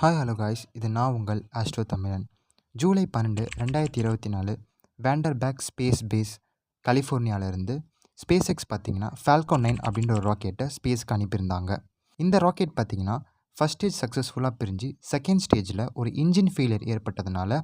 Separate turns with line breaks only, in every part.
Hi hello guys, இது நான் உங்கள் ஆஸ்ட்ரோ தமிழன். ஜூலை 12, 2024 வேண்டர்பேக் ஸ்பேஸ் பேஸ் கலிஃபோர்னியாவிலேருந்து ஸ்பேஸ் எக்ஸ் பார்த்தீங்கன்னா ஃபால்கன் 9 அப்படின்ற ஒரு ராக்கெட்டை ஸ்பேஸ்க்கு அனுப்பியிருந்தாங்க. இந்த ராக்கெட் பார்த்தீங்கன்னா ஃபஸ்ட் ஸ்டேஜ் சக்ஸஸ்ஃபுல்லாக பிரிஞ்சு செகண்ட் ஸ்டேஜில் ஒரு இன்ஜின் ஃபெயிலியர் ஏற்பட்டதுனால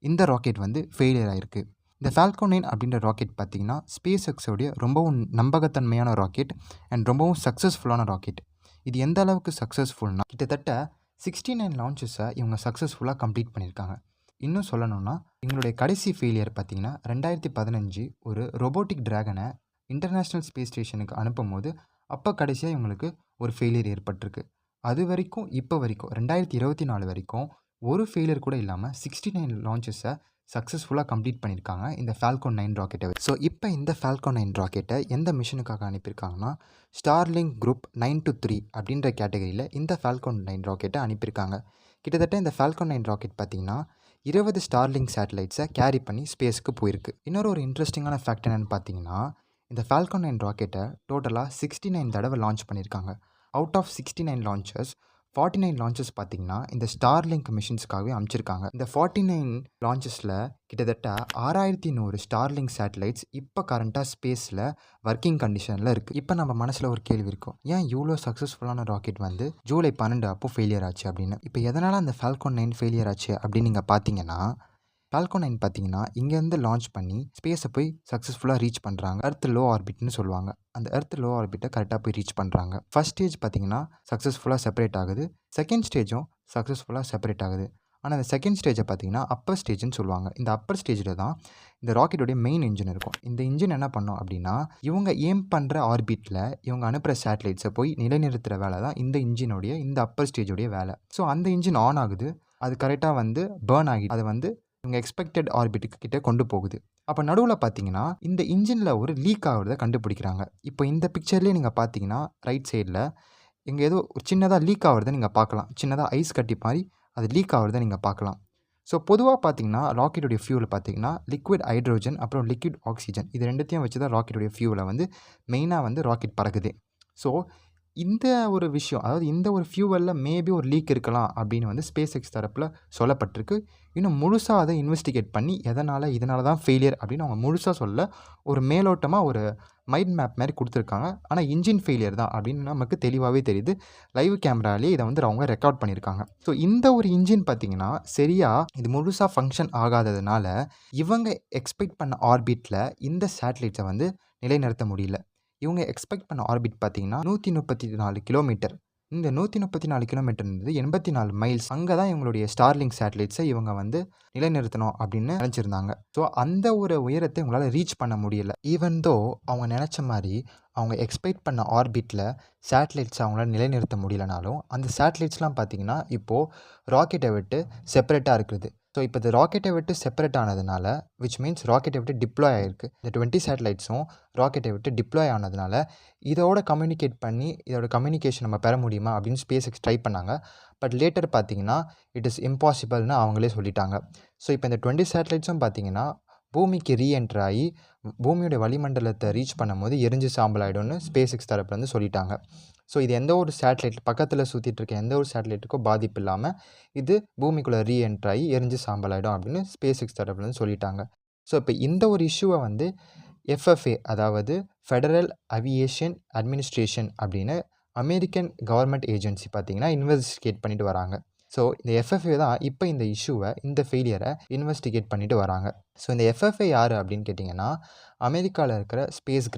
இந்த ராக்கெட் ஃபெயிலியர் ஆகிருக்கு. இந்த ஃபால்கன் 9 அப்படின்ற ராக்கெட் பார்த்தீங்கன்னா ஸ்பேஸ் எக்ஸோடைய ரொம்பவும் நம்பகத்தன்மையான ராக்கெட் அண்ட் ரொம்பவும் சக்ஸஸ்ஃபுல்லான ராக்கெட். இது எந்த அளவுக்கு சக்ஸஸ்ஃபுல்னா கிட்டத்தட்ட 69 லான்ச்சஸை இவங்க சக்ஸஸ்ஃபுல்லாக கம்ப்ளீட் பண்ணியிருக்காங்க. இன்னும் சொல்லணும்னா எங்களுடைய கடைசி ஃபெயிலியர் பார்த்தீங்கன்னா 2015 ஒரு ரொபோட்டிக் டிராகனை இன்டர்நேஷ்னல் ஸ்பேஸ் ஸ்டேஷனுக்கு அனுப்பும் போது அப்போ கடைசியாக இவங்களுக்கு ஒரு ஃபெயிலியர் ஏற்பட்டிருக்கு. அது வரைக்கும் இப்போ வரைக்கும் 2024 வரைக்கும் ஒரு ஃபெயிலியர் கூட இல்லாமல் 69 லான்ச்சஸை சக்ஸஸ்ஃபுல்லாக கம்ப்ளீட் பண்ணியிருக்காங்க இந்த ஃபால்கன் 9 ராக்கெட்டை. ஸோ இப்போ இந்த ஃபால்கன் 9 ராக்கெட்டை எந்த மிஷனுக்காக அனுப்பியிருக்காங்கன்னா ஸ்டார்லிங்க் குரூப் 9-3 அப்படின்ற கேட்டகரியில் இந்த ஃபால்கன் 9 ராக்கெட்டை அனுப்பியிருக்காங்க. கிட்டத்தட்ட இந்த ஃபால்கன் 9 ராக்கெட் பார்த்திங்கன்னா 20 ஸ்டார்லிங்க் சேட்டலைட்ஸை கேரி பண்ணி ஸ்பேஸ்க்கு போயிருக்கு. இன்னொரு இன்ட்ரெஸ்டிங்கான ஃபேக்ட் என்னென்னு பார்த்தீங்கன்னா இந்த ஃபால்கன் 9 ராக்கெட்டை டோட்டலாக 69 தடவை லான்ச் பண்ணியிருக்காங்க. அவுட் ஆஃப் 69 லான்ச்சஸ் 49 லான்ச்சஸ் பார்த்திங்கன்னா இந்த ஸ்டார்லிங்க் மிஷின்ஸ்க்காகவே அமைச்சிருக்காங்க. இந்த 49 லான்ச்சஸில் கிட்டத்தட்ட 6100 ஸ்டார்லிங்க் சேட்டலைட்ஸ் இப்போ கரண்ட்டாக ஸ்பேஸில் ஒர்க்கிங் கண்டிஷனில் இருக்குது. இப்போ நம்ம மனசில் ஒரு கேள்வி இருக்கும், ஏன் இவ்வளோ சக்ஸஸ்ஃபுல்லான ராக்கெட் ஜூலை 12 அப்போ ஃபெயிலியர் ஆச்சு அப்படின்னு. இப்போ எதனால் அந்த ஃபால்கன் 9 ஃபெயிலியர் ஆச்சு அப்படின்னு நீங்கள் பார்த்தீங்கன்னா ஃபால்கன் 9 பார்த்தீங்கன்னா இங்கேருந்து லான்ச் பண்ணி ஸ்பேஸை போய் சக்ஸஸ்ஃபுல்லாக ரீச் பண்ணுறாங்க. எர்த் லோ ஆர்பிட்னு சொல்லுவாங்க. அந்த எர்த் லோ ஆர்பிட்டை கரெக்டாக போய் ரீச் பண்ணுறாங்க. ஃபஸ்ட் ஸ்டேஜ் பார்த்தீங்கன்னா சக்ஸஸ்ஃபுல்லாக செப்பரேட் ஆகுது. செகண்ட் ஸ்டேஜும் சக்ஸஸ்ஃபுல்லாக செப்பரேட் ஆகுது. ஆனால் அந்த செகண்ட் ஸ்டேஜை பார்த்தீங்கன்னா அப்பர் ஸ்டேஜ்னு சொல்லுவாங்க. இந்த அப்பர் ஸ்டேஜில் தான் இந்த ராக்கெட்டோடைய மெயின் இன்ஜின் இருக்கும். இந்த இன்ஜின் என்ன பண்ணோம் அப்படின்னா இவங்க ஏம் பண்ணுற ஆர்பிட்டில் இவங்க அனுப்புகிற சேட்டலைட்ஸை போய் நிலைநிறுத்துகிற வேலை தான் இந்த இன்ஜினோடைய இந்த அப்பர் ஸ்டேஜோடைய வேலை. ஸோ அந்த இன்ஜின் ஆன் ஆகுது. அது கரெக்டாக பேர்ன் ஆகி அதை இவங்க எக்ஸ்பெக்டட் ஆர்பிட்டுக்கு கிட்டே கொண்டு போகுது. அப்போ நடுவில் பார்த்தீங்கன்னா இந்த இன்ஜினில் ஒரு லீக் ஆகிறத கண்டுபிடிக்கிறாங்க. இப்போ இந்த பிக்சர்லேயே நீங்கள் பார்த்தீங்கன்னா ரைட் சைடில் இங்கே ஏதோ ஒரு சின்னதாக லீக் ஆகிறத நீங்கள் பார்க்கலாம். சின்னதாக ஐஸ் கட்டி மாதிரி அது லீக் ஆகிறத நீங்கள் பார்க்கலாம். ஸோ பொதுவாக பார்த்தீங்கன்னா ராக்கெட்டுடைய ஃபியூவில் பார்த்தீங்கன்னா லிக்விட் ஹைட்ரோஜன் அப்புறம் லிக்விட் ஆக்சிஜன் இது ரெண்டுத்தையும் வச்சு தான் ராக்கெட்டுடைய ஃபியூவில் மெயினாக ராக்கெட் பறக்குது. ஸோ இந்த ஒரு விஷயம், அதாவது இந்த ஒரு ஃபியூவலில் மேபி ஒரு லீக் இருக்கலாம் அப்படின்னு ஸ்பேஸ் எக்ஸ் தரப்பில் சொல்லப்பட்டிருக்கு. இன்னும் முழுசாக அதை இன்வெஸ்டிகேட் பண்ணி இதனால தான் ஃபெயிலியர் அப்படின்னு அவங்க முழுசாக சொல்ல ஒரு மேலோட்டமாக ஒரு மைண்ட் மேப் மாதிரி கொடுத்துருக்காங்க. ஆனால் இன்ஜின் ஃபெயிலியர் தான் அப்படின்னு நமக்கு தெளிவாகவே தெரியுது. லைவ் கேமராலேயே இதை அவங்க ரெக்கார்ட் பண்ணியிருக்காங்க. ஸோ இந்த ஒரு இன்ஜின் பார்த்திங்கன்னா சரியாக இது முழுசாக ஃபங்க்ஷன் ஆகாததுனால இவங்க எக்ஸ்பெக்ட் பண்ண ஆர்பிட்டில் இந்த சேட்டலைட்ஸை நிலைநிறுத்த முடியல. இவங்க எக்ஸ்பெக்ட் பண்ண ஆர்பிட் பார்த்தீங்கன்னா 134 கிலோமீட்டர். இந்த 134 கிலோமீட்டர்ன்றது 84 மைல்ஸ். அங்கே தான் இவங்களுடைய ஸ்டார்லிங்க் சேட்டலைட்ஸை இவங்க நிலைநிறுத்தணும் அப்படின்னு நினச்சிருந்தாங்க. ஸோ அந்த ஒரு உயரத்தை இவங்களால் ரீச் பண்ண முடியல. ஈவன் தோ அவங்க நினச்ச மாதிரி அவங்க எக்ஸ்பெக்ட் பண்ண ஆர்பிட்டில் சேட்டலைட்ஸை அவங்களால நிலைநிறுத்த முடியலனாலும் அந்த சேட்டலைட்ஸ்லாம் பார்த்திங்கன்னா இப்போது ராக்கெட்டை விட்டு செப்பரேட்டாக இருக்குது. ஸோ இப்போ இந்த ராக்கெட்டை விட்டு செப்பரேட் ஆனதுனால விச் மீன்ஸ் ராக்கெட்டை விட்டு டிப்ளாய் ஆகிருக்கு. இந்த 20 சேட்டலைட்ஸும் ராக்கெட்டை விட்டு டிப்ளாய் ஆனதுனால இதோட கம்யூனிகேட் பண்ணி இதோட கம்யூனிகேஷன் நம்ம பெற முடியுமா அப்படின்னு ஸ்பேஸ் எக்ஸ் ட்ரை பண்ணாங்க. பட் லேட்டர் பார்த்தீங்கன்னா இட் இஸ் இம்பாசிபிள்னு அவங்களே சொல்லிட்டாங்க. ஸோ இப்போ இந்த 20 சேட்டலைட்ஸும் பார்த்தீங்கன்னா பூமிக்கு ரீஎன்ட்ரு ஆகி பூமியோட வளிமண்டலத்தை ரீச் பண்ணும்போது எரிஞ்சு சாம்பல் ஆகிடும்னு ஸ்பேஸ் எக்ஸ் தரப்புலேருந்து சொல்லிட்டாங்க. ஸோ இது எந்த ஒரு சேட்டலைட் பக்கத்தில் சுற்றிட்டு இருக்க எந்த ஒரு சேட்டலைட்டுக்கும் பாதிப்பு இல்லாமல் இது பூமிக்குள்ளே ரீஎன்ட்ரு ஆகி எரிஞ்சு சாம்பல் ஆகிடும் அப்படின்னு ஸ்பேஸ் எக்ஸ் தரப்புலேருந்து சொல்லிட்டாங்க. ஸோ இப்போ இந்த ஒரு இஷ்யூவை FFA அதாவது ஃபெடரல் அவியேஷன் அட்மினிஸ்ட்ரேஷன் அப்படின்னு அமெரிக்கன் கவர்மெண்ட் ஏஜென்சி பார்த்திங்கன்னா இன்வெஸ்டிகேட் பண்ணிட்டு வராங்க. ஸோ இந்த FFA தான் இப்போ இந்த இஷ்யூவை இந்த ஃபெயிலியரை இன்வெஸ்டிகேட் பண்ணிட்டு வராங்க. ஸோ இந்த FFA யார் அப்படின்னு கேட்டிங்கன்னா அமெரிக்காவில் இருக்கிற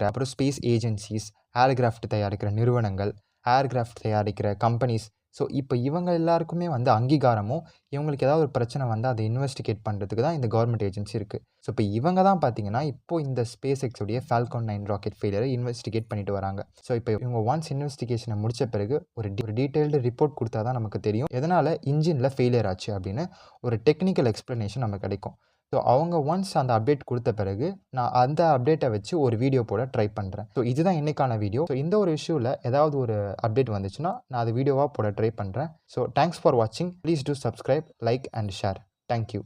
அப்புறம் ஸ்பேஸ் ஏஜென்சிஸ், ஏர்கிராஃப்ட் தயாரிக்கிற நிறுவனங்கள், ஏர்கிராஃப்ட் தயாரிக்கிற கம்பெனிஸ். ஸோ இப்போ இவங்க எல்லாருக்குமே அங்கீகாரமும் இவங்களுக்கு ஏதாவது ஒரு பிரச்சனை அதை இன்வெஸ்டிகேட் பண்ணுறதுக்கு தான் இந்த கவர்மெண்ட் ஏஜென்சி இருக்குது. ஸோ இப்போ இவங்க தான் பார்த்தீங்கன்னா இப்போது இந்த ஸ்பேஸ் எக்ஸோடைய ஃபால்கன் 9 ராக்கெட் ஃபெயிலியரை இன்வெஸ்டிகேட் பண்ணிட்டு வராங்க. ஸோ இப்போ இவங்க ஒன்ஸ் இன்வெஸ்டிகேஷனை முடித்த பிறகு ஒரு டீட்டெயில்டு ரிப்போர்ட் கொடுத்தா தான் நமக்கு தெரியும் எதனால் இன்ஜினில் ஃபெயிலியர் ஆச்சு அப்படின்னு ஒரு டெக்னிக்கல் எக்ஸ்ப்ளனேஷன் நமக்கு கிடைக்கும். ஸோ அவங்க ஒன்ஸ் அந்த அப்டேட் கொடுத்த பிறகு நான் அந்த அப்டேட்டை வச்சு ஒரு வீடியோ போட ட்ரை பண்ணுறேன். ஸோ இதுதான் இன்றைக்கான வீடியோ. ஸோ இந்த ஒரு இஷ்யூவில் ஏதாவது ஒரு அப்டேட் வந்துச்சுன்னா நான் அது வீடியோவாக போட ட்ரை பண்ணுறேன். ஸோ தேங்க்ஸ் ஃபார் வாட்சிங். Please do subscribe, like and share. Thank you.